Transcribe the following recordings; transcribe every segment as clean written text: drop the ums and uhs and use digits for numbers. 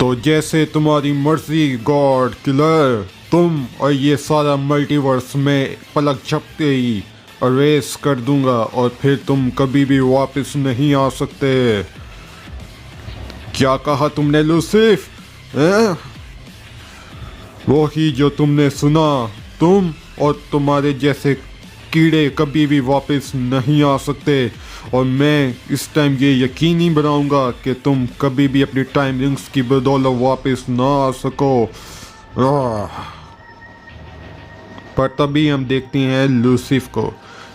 तो जैसे तुम्हारी मर्जी गॉड किलर, तुम और ये सारा मल्टीवर्स में पलक झपकते ही अरेस कर दूंगा और फिर तुम कभी भी वापस नहीं आ सकते। क्या कहा तुमने लूसिफ? वही जो तुमने सुना। तुम और तुम्हारे जैसे कीड़े कभी भी वापस नहीं आ सकते और मैं इस टाइम ये यकीनी बनाऊंगा कि तुम कभी भी अपनी टाइम रिंग्स की बदौलत वापस ना आ सको। पर तभी हम देखते हैं लूसिफ को,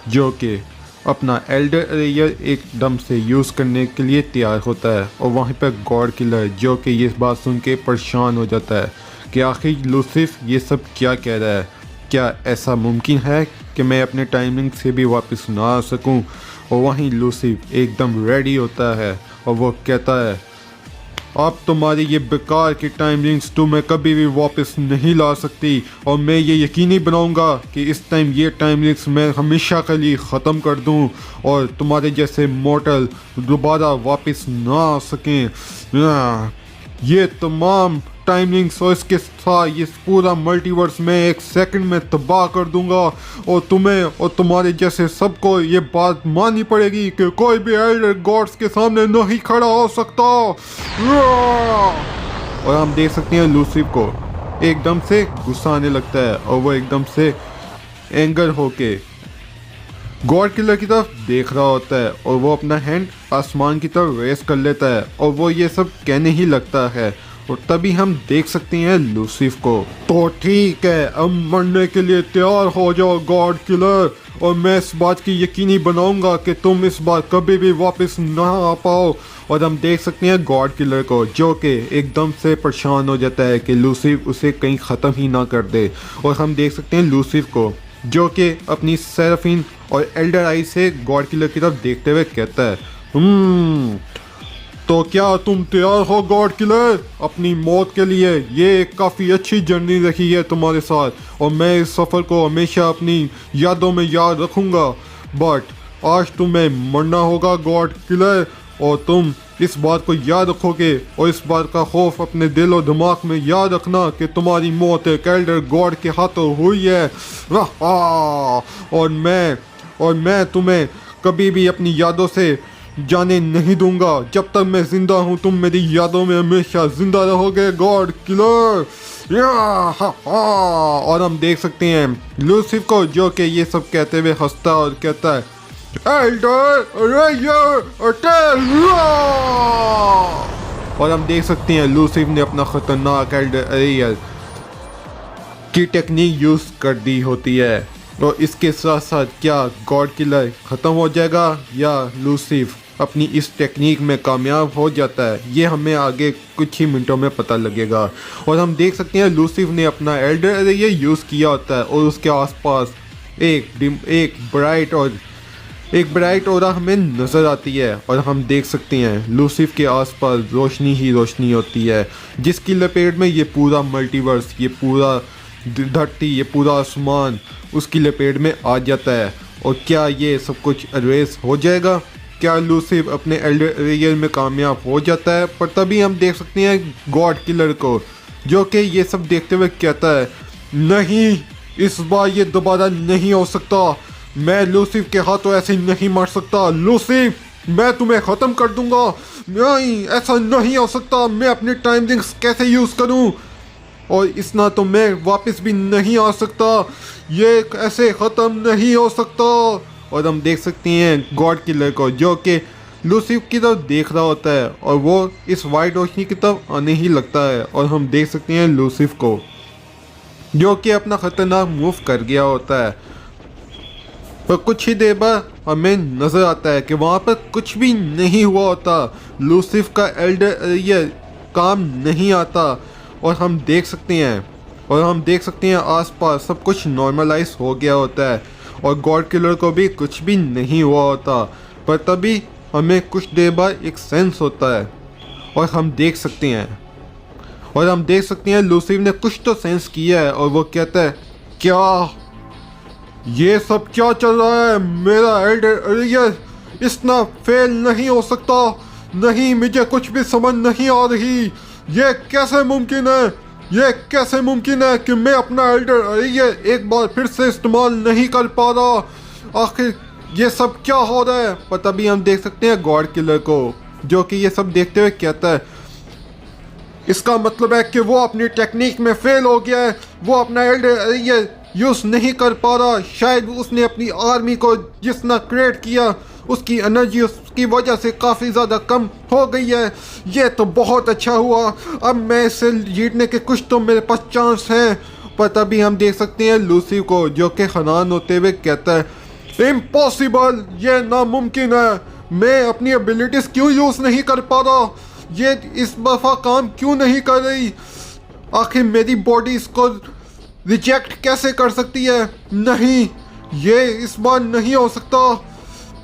जो कि अपना एल्डर एरेयर एकदम से यूज़ करने के लिए तैयार होता है और वहीं पर गॉड किलर जो कि ये बात सुन के परेशान हो जाता है कि आखिर लूसिफ ये सब क्या कह रहा है। क्या ऐसा मुमकिन है कि मैं अपने टाइमिंग से भी वापस ना आ सकूं? और वहीं लूसिफ एकदम रेडी होता है और वो कहता है, अब तुम्हारी ये बेकार की टाइमिंग्स तुम्हें कभी भी वापस नहीं ला सकती और मैं ये यकीनी बनाऊंगा कि इस टाइम ये टाइमिंग्स मैं हमेशा के लिए ख़त्म कर दूं और तुम्हारे जैसे मॉर्टल दोबारा वापस ना आ सकें। ये तमाम टाइमिंग्स और इसके साथ ये पूरा मल्टीवर्स में एक सेकंड में तबाह कर दूंगा और तुम्हें और तुम्हारे जैसे सबको ये बात माननी पड़ेगी कि कोई भी एल्डर गॉड्स के सामने नहीं खड़ा हो सकता। और हम देख सकते हैं लूसिफ को एकदम से गुस्सा आने लगता है और वो एकदम से एंगर होके गॉड किलर की तरफ देख रहा होता है और वो अपना हैंड आसमान की तरफ रेस कर लेता है और वो ये सब कहने ही लगता है। और तभी हम देख सकते हैं लूसिफ को। तो ठीक है, अब मरने के लिए तैयार हो जाओ गॉड किलर और मैं इस बात की यकीनी बनाऊंगा कि तुम इस बार कभी भी वापस ना आ पाओ। और हम देख सकते हैं गॉड किलर को जो कि एकदम से परेशान हो जाता है कि लूसिफ उसे कहीं ख़त्म ही ना कर दे। और हम देख सकते हैं लूसिफ को जो कि अपनी सेराफिन और एल्डर आई से गॉड किलर की तरफ देखते हुए कहता है, तो क्या तुम तैयार हो गॉड किलर अपनी मौत के लिए? ये एक काफ़ी अच्छी जर्नी रही है तुम्हारे साथ और मैं इस सफ़र को हमेशा अपनी यादों में याद रखूँगा। बट आज तुम्हें मरना होगा गॉड किलर और तुम इस बात को याद रखोगे और इस बात का खौफ अपने दिल और दिमाग में याद रखना कि तुम्हारी मौत एक एल्डर गॉड के हाथों हुई है। और मैं तुम्हें कभी भी अपनी यादों से जाने नहीं दूंगा। जब तक मैं जिंदा हूँ तुम मेरी यादों में हमेशा जिंदा रहोगे गॉड किलर। और हम देख सकते हैं लूसिफ को जो कि ये सब कहते हुए हंसता और कहता है, और हम देख सकते हैं लूसिफ ने अपना खतरनाक एल्डर एरियल की टेक्निक यूज़ कर दी होती है। और इसके साथ साथ क्या गॉड किलर ख़त्म हो जाएगा या लूसिफ अपनी इस टेक्निक में कामयाब हो जाता है, ये हमें आगे कुछ ही मिनटों में पता लगेगा। और हम देख सकते हैं लूसिफ ने अपना एल्डर एरिया यूज़ किया होता है और उसके आसपास एक ब्राइट ऑरा हमें नज़र आती है और हम देख सकते हैं लूसिफ के आसपास रोशनी ही रोशनी होती है जिसकी लपेट में ये पूरा मल्टीवर्स, ये पूरा धरती, ये पूरा आसमान उसकी लपेट में आ जाता है। और क्या ये सब कुछ अरेस हो जाएगा? क्या लूसिफ अपने एल्डर एरियल में कामयाब हो जाता है? पर तभी हम देख सकते हैं गॉड किलर को जो कि ये सब देखते हुए कहता है, नहीं, इस बार ये दोबारा नहीं हो सकता। मैं लूसिफ के हाथों ऐसे नहीं मर सकता। लूसिफ, मैं तुम्हें ख़त्म कर दूंगा। नहीं, ऐसा नहीं हो सकता। मैं अपने टाइम रिंग्स कैसे यूज़ करूं? और इतना तो मैं वापस भी नहीं आ सकता। ये ऐसे ख़त्म नहीं हो सकता। और हम देख सकते हैं गॉड किलर को जो कि लूसिफ की तरफ देख रहा होता है और वो इस वाइट रोशनी की तरफ आने ही लगता है। और हम देख सकते हैं लूसिफ को जो कि अपना ख़तरनाक मूव कर गया होता है। पर कुछ ही देर बाद हमें नज़र आता है कि वहाँ पर कुछ भी नहीं हुआ होता। लूसिफ का एल्डर एरिया काम नहीं आता और हम देख सकते हैं आसपास सब कुछ नॉर्मलाइज हो गया होता है और गॉड किलर को भी कुछ भी नहीं हुआ होता। पर तभी हमें कुछ देर बाद एक सेंस होता है और हम देख सकते हैं लूसिफ ने कुछ तो सेंस किया है और वो कहता है, क्या ये सब क्या चल रहा है? मेरा एल्डर एरिया इतना फेल नहीं हो सकता। नहीं, मुझे कुछ भी समझ नहीं आ रही। ये कैसे मुमकिन है? ये कैसे मुमकिन है कि मैं अपना एल्डर ये एक बार फिर से इस्तेमाल नहीं कर पा रहा? आखिर ये सब क्या हो रहा है? पर तभी हम देख सकते हैं गॉड किलर को, जो कि ये सब देखते हुए कहता है इसका मतलब है कि वो अपनी टेक्निक में फेल हो गया है, वो अपना एल्डर ये यूज़ नहीं कर पा रहा। शायद उसने अपनी आर्मी को जितना क्रिएट किया उसकी एनर्जी उसकी वजह से काफ़ी ज़्यादा कम हो गई है। ये तो बहुत अच्छा हुआ, अब मैं इसे जीतने के कुछ तो मेरे पास चांस हैं। पर तभी हम देख सकते हैं लूसी को, जो कि हैरान होते हुए कहता है इम्पॉसिबल, ये नामुमकिन है। मैं अपनी एबिलिटीज़ क्यों यूज़ नहीं कर पा रहा? ये इस दफ़ा काम क्यों नहीं कर रही? आखिर मेरी बॉडी इसको रिजेक्ट कैसे कर सकती है? नहीं, ये इस बार नहीं हो सकता।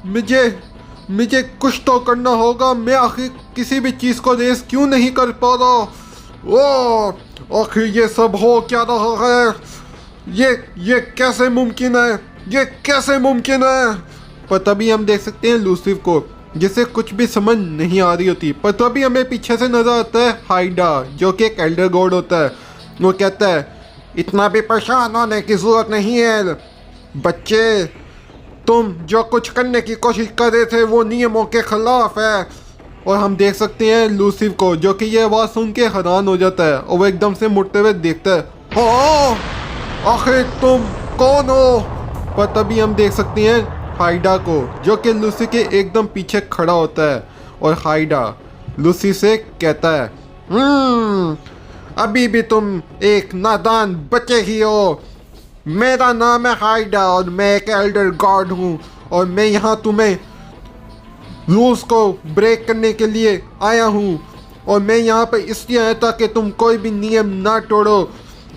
मुझे कुछ तो करना होगा। मैं आखिर किसी भी चीज़ को रेस क्यों नहीं कर पा रहा? ओ आखिर ये सब हो क्या रहा है? ये कैसे मुमकिन है? ये कैसे मुमकिन है? पर तभी हम देख सकते हैं लूसिफ को, जिसे कुछ भी समझ नहीं आ रही होती। पर तभी हमें पीछे से नजर आता है हाइडा, जो कि एक एल्डर गॉड होता है। वो कहता है इतना भी परेशान होने की जरूरत नहीं है बच्चे, तुम जो कुछ करने की कोशिश कर रहे थे वो नियमों के खिलाफ है। और हम देख सकते हैं लूसिफ को, जो कि ये आवाज़ सुन के हैरान हो जाता है और वो एकदम से मुड़ते हुए देखता है हाँ आखिर तुम कौन हो? पर तभी हम देख सकते हैं हाइडा को, जो कि लूसी के एकदम पीछे खड़ा होता है। और हाइडा लूसी से कहता है अभी भी तुम एक नादान बच्चे ही हो। मेरा नाम है हाइडा और मैं एक एल्डर गॉड हूँ, और मैं यहाँ तुम्हें रूल्स को ब्रेक करने के लिए आया हूँ। और मैं यहाँ पर इसलिए आया ताकि तुम कोई भी नियम ना तोड़ो।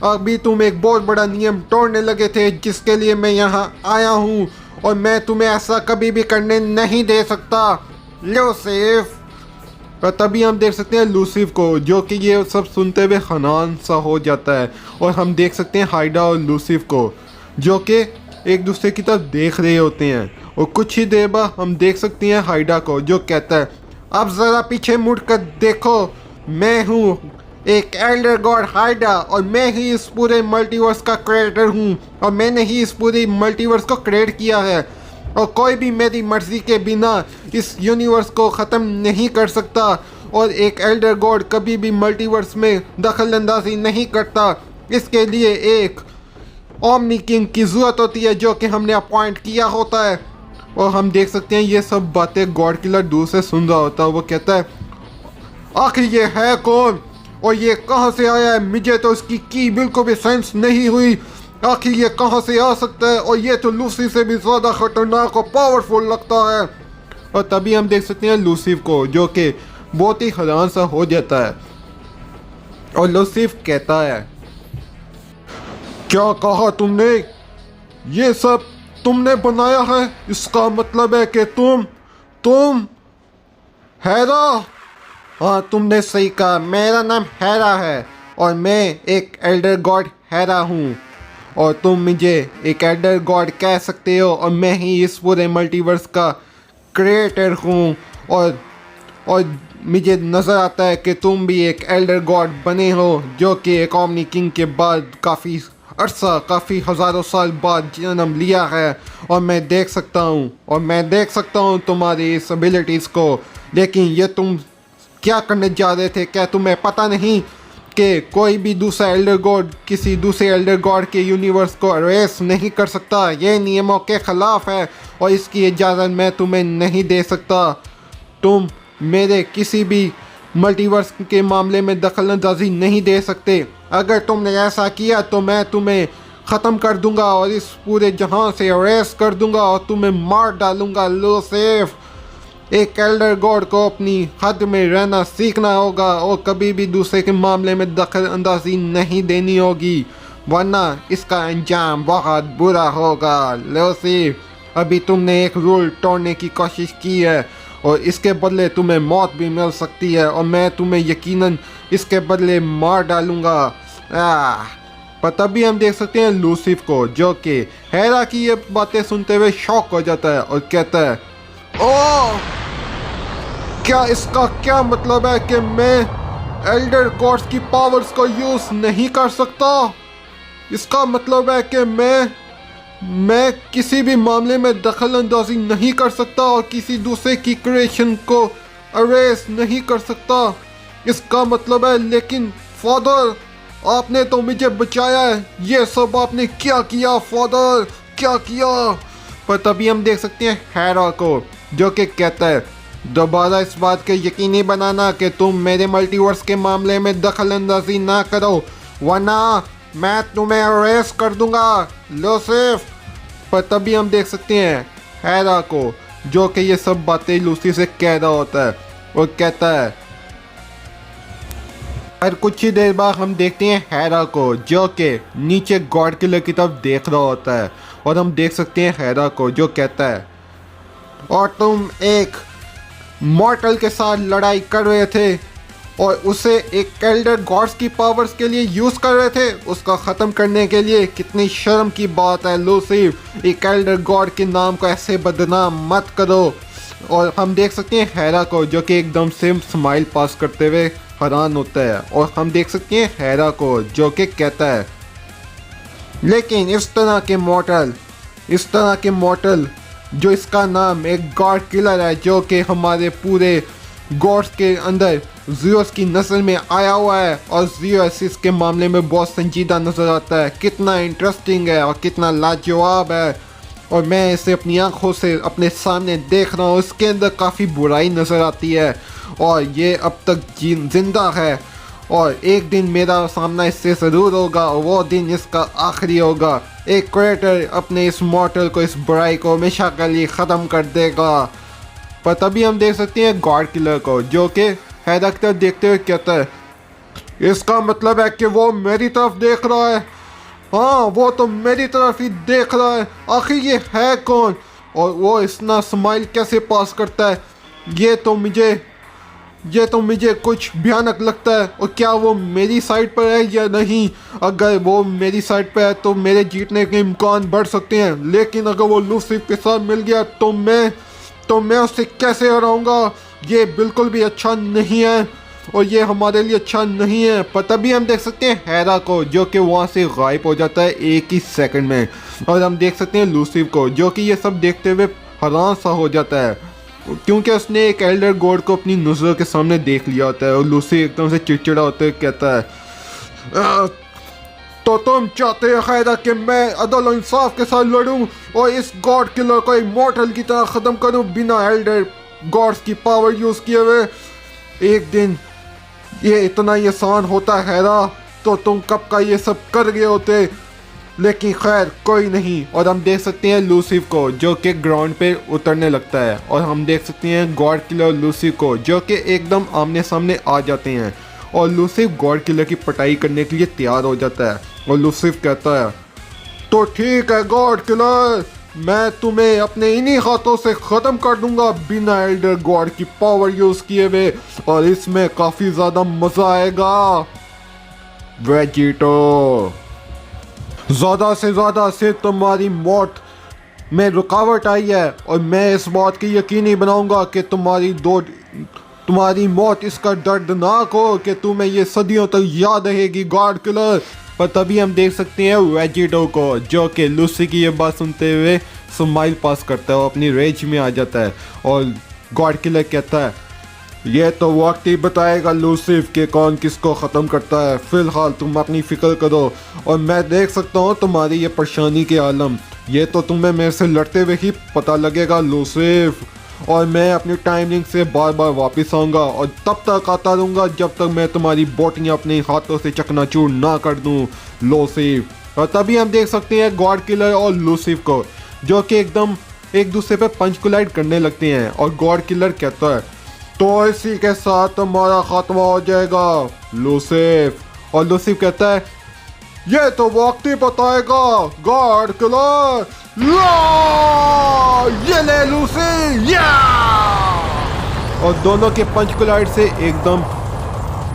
अभी तुम एक बहुत बड़ा नियम तोड़ने लगे थे, जिसके लिए मैं यहाँ आया हूँ, और मैं तुम्हें ऐसा कभी भी करने नहीं दे सकता लूसिफ। और तभी हम देख सकते हैं लूसिफ को, जो कि ये सब सुनते हुए हैरान सा हो जाता है। और हम देख सकते हैं हाइडा और लूसिफ को, जो कि एक दूसरे की तरफ देख रहे होते हैं। और कुछ ही देर बाद हम देख सकते हैं हाइडा को, जो कहता है अब ज़रा पीछे मुड़ कर देखो, मैं हूँ एक एल्डर गॉड हाइडा, और मैं ही इस पूरे मल्टीवर्स का क्रिएटर हूँ, और मैंने ही इस पूरे मल्टीवर्स को क्रिएट किया है, और कोई भी मेरी मर्जी के बिना इस यूनिवर्स को ख़त्म नहीं कर सकता। और एक एल्डर गॉड कभी भी मल्टीवर्स में दखल अंदाजी नहीं करता। इसके लिए एक ओमनी किंग की ज़रूरत होती है, जो कि हमने अपॉइंट किया होता है। और हम देख सकते हैं ये सब बातें गॉड किलर दूर से सुन रहा होता है। वो कहता है आखिर ये है कौन और ये कहाँ से आया है? मुझे तो इसकी की बिल्कुल भी सेंस नहीं हुई। आखिर ये कहाँ से आ सकता है? और ये तो लूसी से भी ज़्यादा खतरनाक और पावरफुल लगता है। और तभी हम देख सकते हैं लूसिफ को, जो कि बहुत ही हैरान सा हो जाता है। और लूसिफ कहता है क्या कहा तुमने? ये सब तुमने बनाया है? इसका मतलब है कि तुम हैरा? हाँ, तुमने सही कहा। मेरा नाम हैरा है और मैं एक एल्डर गॉड हैरा हूँ, और तुम मुझे एक एल्डर गॉड कह सकते हो, और मैं ही इस पूरे मल्टीवर्स का क्रिएटर हूँ। और मुझे नज़र आता है कि तुम भी एक एल्डर गॉड बने हो, जो कि एक ओमनी किंग के बाद काफ़ी हज़ारों साल बाद जन्म लिया है। और मैं देख सकता हूँ तुम्हारी इस एबिलिटीज़ को। लेकिन ये तुम क्या करने जा रहे थे? क्या तुम्हें पता नहीं कि कोई भी दूसरा एल्डर गॉड किसी दूसरे एल्डर गॉड के यूनिवर्स को अरेस नहीं कर सकता? ये नियमों के ख़िलाफ़ है और इसकी इजाज़त मैं तुम्हें नहीं दे सकता। तुम मेरे किसी भी मल्टीवर्स के मामले में दखल अंदाजी नहीं दे सकते। अगर तुमने ऐसा किया तो मैं तुम्हें ख़त्म कर दूंगा और इस पूरे जहां से अरेस्ट कर दूंगा और तुम्हें मार डालूंगा लूसिफ। एक एल्डर गॉड को अपनी हद में रहना सीखना होगा और कभी भी दूसरे के मामले में दखल अंदाजी नहीं देनी होगी, वरना इसका अंजाम बहुत बुरा होगा। लूसिफ, अभी तुमने एक रूल तोड़ने की कोशिश की है और इसके बदले तुम्हें मौत भी मिल सकती है, और मैं तुम्हें यकीनन इसके बदले मार डालूंगा। पर तभी हम देख सकते हैं लूसिफ को, जो कि हैरा की ये बातें सुनते हुए शॉक हो जाता है और कहता है ओह, क्या इसका क्या मतलब है कि मैं एल्डर गॉड्स की पावर्स को यूज नहीं कर सकता। इसका मतलब है कि मैं किसी भी मामले में दखल अंदाजी नहीं कर सकता और किसी दूसरे की क्रिएशन को अरेस्ट नहीं कर सकता। इसका मतलब है, लेकिन फादर आपने तो मुझे बचाया है, ये सब आपने क्या किया फादर, क्या किया। पर तभी हम देख सकते हैं हेरा को, जो कि कहता है दोबारा इस बात के यकीनी बनाना कि तुम मेरे मल्टीवर्स के मामले में दखल अंदाजी ना करो, वरना मैं तुम्हें अरेस्ट कर दूंगा लूसिफ। पर तभी हम देख सकते हैं हेरा को, जो कि ये सब बातें लूसी से कह रहा होता है और कहता है। और कुछ ही देर बाद हम देखते हैं हेरा को, जो कि नीचे गॉड किलर की तरफ देख रहा होता है और हम देख सकते हैं हेरा को, जो कहता है और तुम एक मॉर्टल के साथ लड़ाई कर रहे थे और उसे एक एल्डर गॉड्स की पावर्स के लिए यूज़ कर रहे थे, उसका ख़त्म करने के लिए। कितनी शर्म की बात है लूसिफ, एक एल्डर गॉड के नाम को ऐसे बदनाम मत करो। और हम देख सकते हैं हेरा को, जो कि एकदम से स्माइल पास करते हुए हैरान होता है। और हम देख सकते हैं हेरा को, जो कि कहता है लेकिन इस तरह के मॉर्टल जो इसका नाम एक गॉड किलर है, जो कि हमारे पूरे गॉड्स के अंदर ज़ियोस की नस्ल में आया हुआ है और ज़ियोस इसके मामले में बहुत संजीदा नज़र आता है। कितना इंटरेस्टिंग है और कितना लाजवाब है, और मैं इसे अपनी आंखों से अपने सामने देख रहा हूँ। इसके अंदर काफ़ी बुराई नज़र आती है और ये अब तक जिंदा है, और एक दिन मेरा सामना इससे ज़रूर होगा और वो दिन इसका आखिरी होगा। एक क्रिएटर अपने इस मॉर्टल को, इस बुराई को हमेशा के लिए ख़त्म कर देगा। पर तभी हम देख सकते हैं गॉड किलर को, जो कि हेरा की तरफ देखते हुए कहता है इसका मतलब है कि वो मेरी तरफ देख रहा है। हाँ, वो तो मेरी तरफ ही देख रहा है, आखिर ये है कौन और वो इतना स्माइल कैसे पास करता है, ये तो मुझे कुछ भयानक लगता है। और क्या वो मेरी साइड पर है या नहीं? अगर वो मेरी साइड पर है तो मेरे जीतने के इम्कान बढ़ सकते हैं, लेकिन अगर वो लूसिफ के साथ मिल गया तो मैं उससे कैसे हराऊंगा? ये बिल्कुल भी अच्छा नहीं है और ये हमारे लिए अच्छा नहीं है। पर तभी हम देख सकते हैं हेरा को, जो कि वहाँ से गायब हो जाता है एक ही सेकंड में। और हम देख सकते हैं लूसिफ को, जो कि ये सब देखते हुए हैरान सा हो जाता है, क्योंकि उसने एक एल्डर गॉड को अपनी नज़र के सामने देख लिया होता है। और लूसी एकदम से चिड़चिड़ा होते हुए कहता है तो तुम चाहते हो खैरा कि मैं अदल और इंसाफ के साथ लड़ूं और इस गॉड किलर को एक मॉर्टल की तरह ख़त्म करूं बिना एल्डर गॉड्स की पावर यूज़ किए हुए? एक दिन ये इतना ही आसान होता है खैरा, तो तुम कब का ये सब कर गए होते, लेकिन खैर कोई नहीं। और हम देख सकते हैं लूसिफ को, जो कि ग्राउंड पे उतरने लगता है, और हम देख सकते हैं गॉड किलर लूसिफ को, जो कि एकदम आमने सामने आ जाते हैं। और लूसिफ गॉड किलर की पिटाई करने के लिए तैयार हो जाता है और लूसिफ कहता है तो ठीक है गॉड किलर, मैं तुम्हें अपने इन्हीं हाथों से ख़त्म कर दूंगा बिना एल्डर गॉड की पावर यूज़ किए हुए, और इसमें काफ़ी ज़्यादा मज़ा आएगा। वेजिटो, ज़्यादा से ज़्यादा से तुम्हारी मौत में रुकावट आई है और मैं इस बात की यकीनी बनाऊंगा कि तुम्हारी मौत इसका दर्दनाक हो कि तुम्हें ये सदियों तक याद रहेगी गॉड किलर। पर तभी हम देख सकते हैं वेजिटो को, जो कि लूसी की ये बात सुनते हुए स्माइल पास करता है और अपनी रेंज में आ जाता है। और गॉड किलर कहता है ये तो वक्त ही बताएगा लूसिफ कि कौन किसको ख़त्म करता है, फ़िलहाल तुम अपनी फ़िक्र करो और मैं देख सकता हूँ तुम्हारी ये परेशानी के आलम, ये तो तुम्हें मेरे से लड़ते हुए ही पता लगेगा लूसिफ। और मैं अपनी टाइमिंग से बार बार वापस आऊँगा और तब तक आता रहूँगा जब तक मैं तुम्हारी बोटियाँ अपने हाथों से चकनाचूर ना कर दूँ लूसिफ। और तभी हम देख सकते हैं गॉड किलर और लूसिफ को, जो कि एकदम एक दूसरे पर पंच कोलाइड करने लगते हैं। और गॉड किलर कहता है तो इसी के साथ तुम्हारा खात्मा हो जाएगा लूसिफ। और लूसिफ कहता है ये तो वक्त ही बताएगा गॉड किलर, ये ले लूसी, या। और दोनों के पंच कोलाइड से एकदम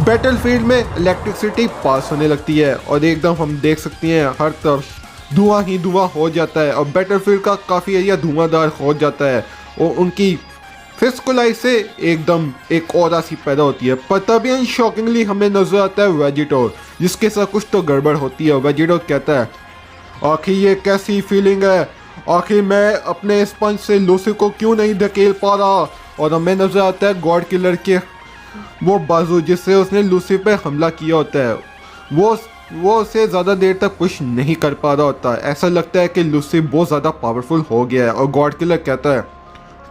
बैटलफील्ड में इलेक्ट्रिसिटी पास होने लगती है और एकदम हम देख सकते हैं हर तरफ धुआं ही धुआं हो जाता है और बैटलफील्ड का काफ़ी एरिया धुआंधार हो जाता है और उनकी फिस्कुलाई से एकदम एक और सी पैदा होती है, पर तभी अनशॉकिंगली हमें नजर आता है वेजिटोर, जिसके साथ कुछ तो गड़बड़ होती है। वेजिटोर कहता है, आखिर ये कैसी फीलिंग है, आखिर मैं अपने स्पंज से लूसी को क्यों नहीं धकेल पा रहा। और हमें नजर आता है गॉड किलर के वो बाजू जिससे उसने लूसी पे हमला किया होता है, वो उसे ज़्यादा देर तक पुश नहीं कर पा रहा होता। ऐसा लगता है कि लूसी बहुत ज़्यादा पावरफुल हो गया है। और गॉड किलर कहता है,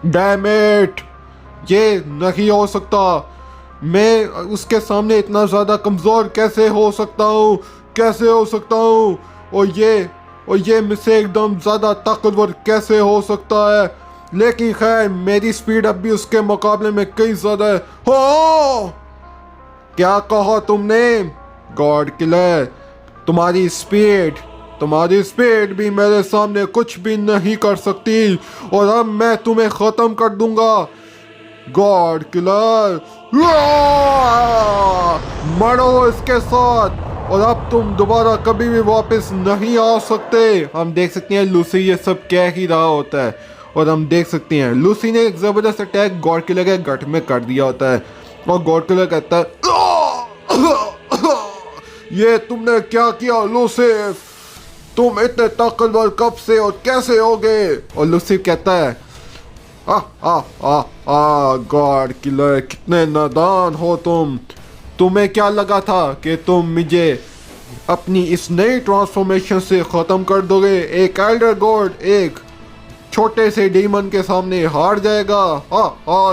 डैम इट, ये नहीं हो सकता, मैं उसके सामने इतना ज़्यादा कमज़ोर कैसे हो सकता हूँ, कैसे हो सकता हूँ, और ये मुझसे एकदम ज़्यादा ताकतवर कैसे हो सकता है। लेकिन खैर मेरी स्पीड अब भी उसके मुकाबले में कई ज़्यादा है। हो क्या कहा तुमने गॉड किलर, तुम्हारी स्पीड भी मेरे सामने कुछ भी नहीं कर सकती, और अब मैं तुम्हें ख़त्म कर दूंगा गॉड किलर, मरो इसके साथ, और अब तुम दोबारा कभी भी वापस नहीं आ सकते। हम देख सकते हैं लूसी ये सब कह ही रहा होता है, और हम देख सकते हैं लूसी ने एक ज़बरदस्त अटैक गॉड किलर के गट में कर दिया होता है। और गॉड किलर कहता है, ये तुमने क्या किया लूसी, तुम इतने ताकतवर कब से और कैसे हो गए। और लूसी कहता है, गॉड किलर कितने नादान हो तुम, तुम्हें क्या लगा था कि तुम मुझे अपनी इस नई ट्रांसफॉर्मेशन से ख़त्म कर दोगे। एक एल्डर गॉड एक छोटे से डीमन के सामने हार जाएगा।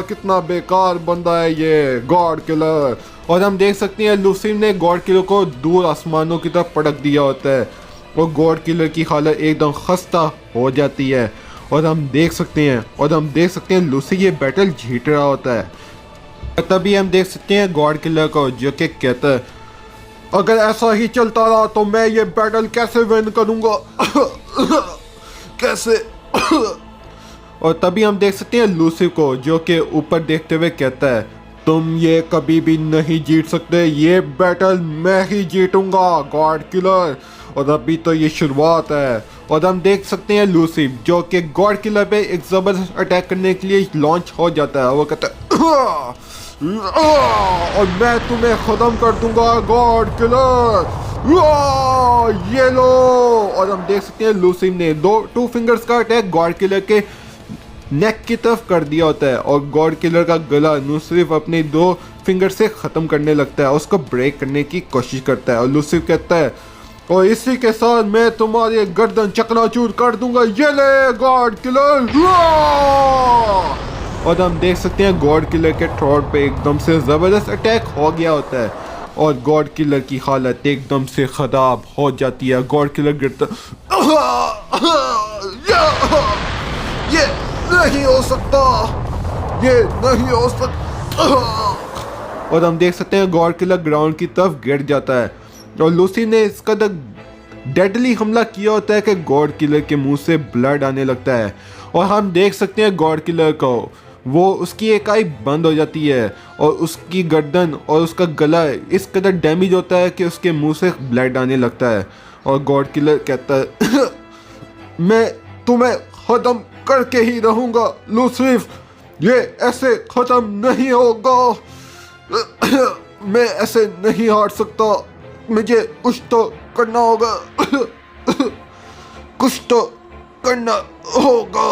कितना बेकार बंदा है ये गॉड किलर। और हम देख सकते हैं लूसी ने गॉड किलर को दूर आसमानों की तरफ पटक दिया होता है, और गॉड किलर की हालत एकदम खस्ता हो जाती है। और हम देख सकते हैं लूसी ये बैटल जीत रहा होता है। तभी हम देख सकते हैं गॉड किलर को जो कि कहता है, अगर ऐसा ही चलता रहा तो मैं ये बैटल कैसे विन करूंगा कैसे। और तभी हम देख सकते हैं लूसी को जो कि ऊपर देखते हुए कहता है, तुम ये कभी भी नहीं जीत सकते, ये बैटल मैं ही जीतूंगा गॉड किलर, और अभी तो ये शुरुआत है। और हम देख सकते हैं लूसी जो कि गॉड किलर पे एक ज़बरदस्त अटैक करने के लिए लॉन्च हो जाता है। वो कहता है, और मैं तुम्हें ख़त्म कर दूंगा गॉड किलर, ये लो। और हम देख सकते हैं लूसी ने टू फिंगर्स का अटैक गॉड किलर के नेक की तरफ कर दिया होता है, और गॉड किलर का गला नुसरिफ अपने 2 फिंगर से ख़त्म करने लगता है, उसको ब्रेक करने की कोशिश करता है। और लूसिफ कहता है, और इसी के साथ मैं तुम्हारे गर्दन चकनाचूर कर दूंगा, ये ले गॉड किलर। और हम देख सकते हैं गॉड किलर के थ्रोट पे एकदम से ज़बरदस्त अटैक हो गया होता है, और गॉड किलर की हालत एकदम से ख़राब हो जाती है। गॉड किलर गिरता, ये नहीं हो सकता, ये नहीं हो सकता। और हम देख सकते हैं गॉड किलर ग्राउंड की तरफ गिर जाता है, और लूसी ने इस कदर डेडली हमला किया होता है कि गॉड किलर के मुंह से ब्लड आने लगता है। और हम देख सकते हैं गॉड किलर को, वो उसकी एक आई बंद हो जाती है, और उसकी गर्दन और उसका गला इस कदर डैमेज होता है कि उसके मुंह से ब्लड आने लगता है। और गॉड किलर कहता है, मैं तुम्हें ख़त्म करके ही रहूँगा लूसिफ, ये ऐसे ख़त्म नहीं होगा, मैं ऐसे नहीं हार सकता, मुझे कुछ तो करना होगा कुछ तो करना होगा।